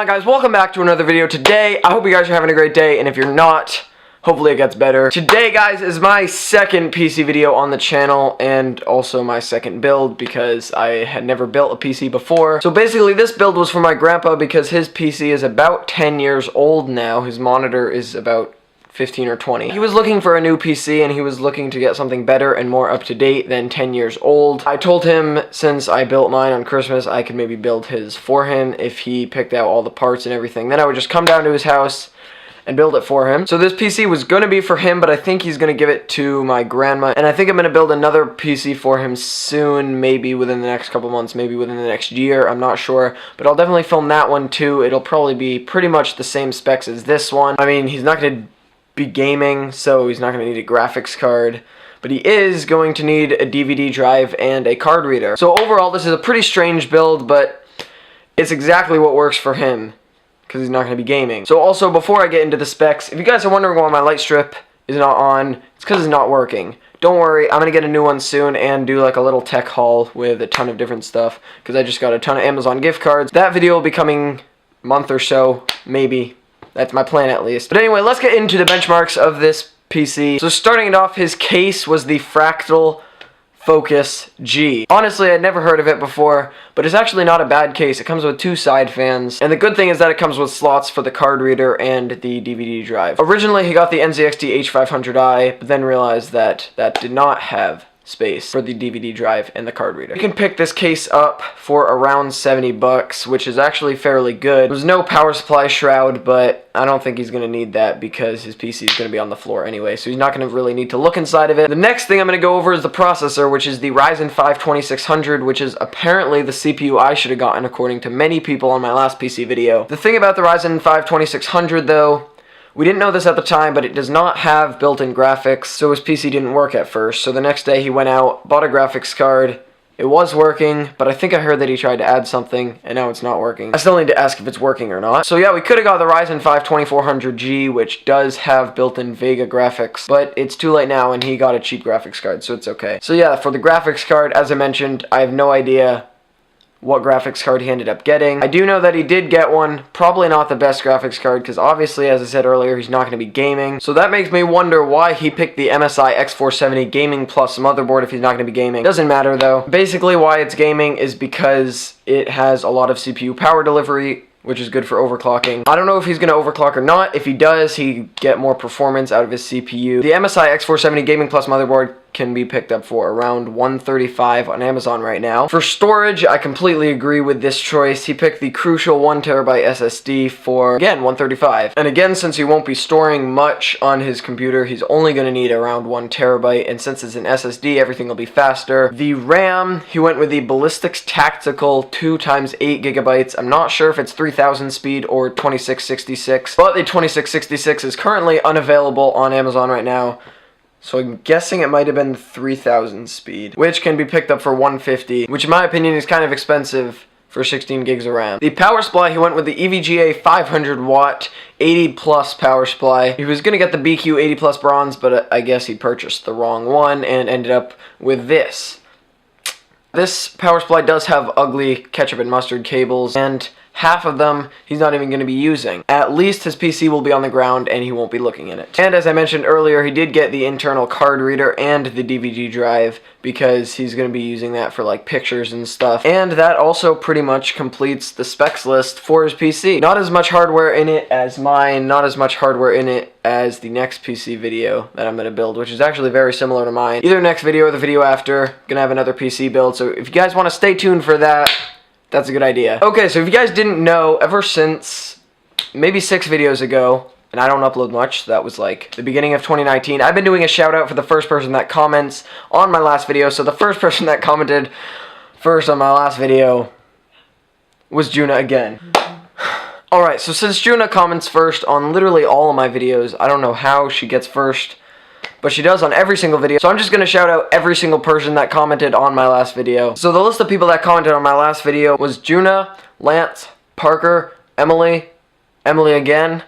on, guys? Welcome back to another video. Today, I hope you guys are having a great day, and if you're not, hopefully it gets better. Today, guys, is my second PC video on the channel, and also my second build, because I had never built a PC before. So basically, this build was for my grandpa, because his PC is about 10 years old now. His monitor is about 15 or 20. He was looking for a new PC, and he was looking to get something better and more up to date than 10 years old. I told him since I built mine on Christmas, I could maybe build his for him if he picked out all the parts and everything. Then I would just come down to his house and build it for him. So this PC was going to be for him, but I think he's going to give it to my grandma, and I think I'm going to build another PC for him soon, maybe within the next couple months, maybe within the next year, I'm not sure, but I'll definitely film that one too. It'll probably be pretty much the same specs as this one. I mean, he's not going to be gaming, so he's not going to need a graphics card, but he is going to need a DVD drive and a card reader. So overall, this is a pretty strange build, but it's exactly what works for him, because he's not going to be gaming. So also, before I get into the specs, if you guys are wondering why my light strip is not on, it's because it's not working. Don't worry, I'm going to get a new one soon and do like a little tech haul with a ton of different stuff, because I just got a ton of Amazon gift cards. That video will be coming a month or so, maybe. That's my plan, at least. But anyway, let's get into the benchmarks of this PC. So starting it off, his case was the Fractal Focus G. Honestly, I'd never heard of it before, but it's actually not a bad case. It comes with two side fans, and the good thing is that it comes with slots for the card reader and the DVD drive. Originally, he got the NZXT H500i, but then realized that that did not have space for the DVD drive and the card reader. You can pick this case up for around 70 bucks, which is actually fairly good. There's no power supply shroud, but I don't think he's going to need that because his PC is going to be on the floor anyway, so he's not going to really need to look inside of it. The next thing I'm going to go over is the processor, which is the Ryzen 5 2600, which is apparently the CPU I should have gotten according to many people on my last PC video. The thing about the Ryzen 5 2600 though, we didn't know this at the time, but it does not have built-in graphics, so his PC didn't work at first. So the next day he went out, bought a graphics card. It was working, but I think I heard that he tried to add something, and now it's not working. I still need to ask if it's working or not. So yeah, we could have got the Ryzen 5 2400G, which does have built-in Vega graphics, but it's too late now, and he got a cheap graphics card, so it's okay. So yeah, for the graphics card, as I mentioned, I have no idea what graphics card he ended up getting. I do know that he did get one, probably not the best graphics card, because obviously, as I said earlier, he's not going to be gaming. So that makes me wonder why he picked the MSI X470 Gaming Plus motherboard if he's not going to be gaming. Doesn't matter though. Basically why it's gaming is because it has a lot of CPU power delivery, which is good for overclocking. I don't know if he's going to overclock or not. If he does, he get more performance out of his CPU. The MSI X470 Gaming Plus motherboard can be picked up for around $135 on Amazon right now. For storage, I completely agree with this choice. He picked the crucial 1TB SSD for, again, $135. And again, since he won't be storing much on his computer, he's only going to need around 1TB, and since it's an SSD, everything will be faster. The RAM, he went with the Ballistics Tactical 2x8GB. I'm not sure if it's 3000 speed or 2666, but the 2666 is currently unavailable on Amazon right now. So I'm guessing it might have been 3000 speed, which can be picked up for $150, which in my opinion is kind of expensive for 16 gigs of RAM. The power supply, he went with the EVGA 500 watt 80 plus power supply. He was going to get the BQ 80 plus bronze, but I guess he purchased the wrong one and ended up with this. This power supply does have ugly ketchup and mustard cables, and half of them he's not even going to be using. At least his PC will be on the ground and he won't be looking at it. And as I mentioned earlier, he did get the internal card reader and the DVD drive because he's going to be using that for like pictures and stuff. And that also pretty much completes the specs list for his PC. Not as much hardware in it as mine, not as much hardware in it as the next PC video that I'm going to build, which is actually very similar to mine. Either next video or the video after, gonna have another PC build, so if you guys want to stay tuned for that, that's a good idea. Okay, so if you guys didn't know, ever since maybe 6 videos ago, and I don't upload much, so that was like the beginning of 2019, I've been doing a shout out for the first person that comments on my last video. So the first person that commented first on my last video was Juna again. Alright, so since Juna comments first on literally all of my videos, I don't know how she gets first, but she does on every single video. So I'm just going to shout out every single person that commented on my last video. So the list of people that commented on my last video was Juna, Lance, Parker, Emily again,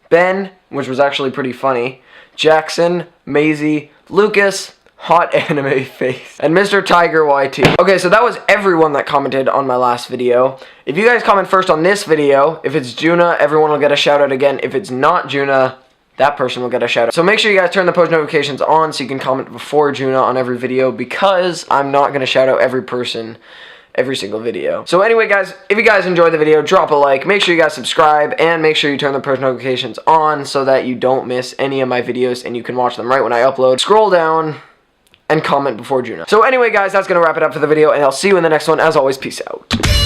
Ben, which was actually pretty funny, Jackson, Maisie, Lucas, Hot anime face. And Mr. Tiger YT. Okay, so that was everyone that commented on my last video. If you guys comment first on this video, if it's Juna, everyone will get a shout out again. If it's not Juna, that person will get a shout out. So make sure you guys turn the post notifications on so you can comment before Juna on every video, because I'm not going to shout out every person every single video. So anyway guys, if you guys enjoyed the video, drop a like, make sure you guys subscribe, and make sure you turn the post notifications on so that you don't miss any of my videos and you can watch them right when I upload. Scroll down and comment before Juna. So anyway guys, that's going to wrap it up for the video, and I'll see you in the next one. As always, peace out.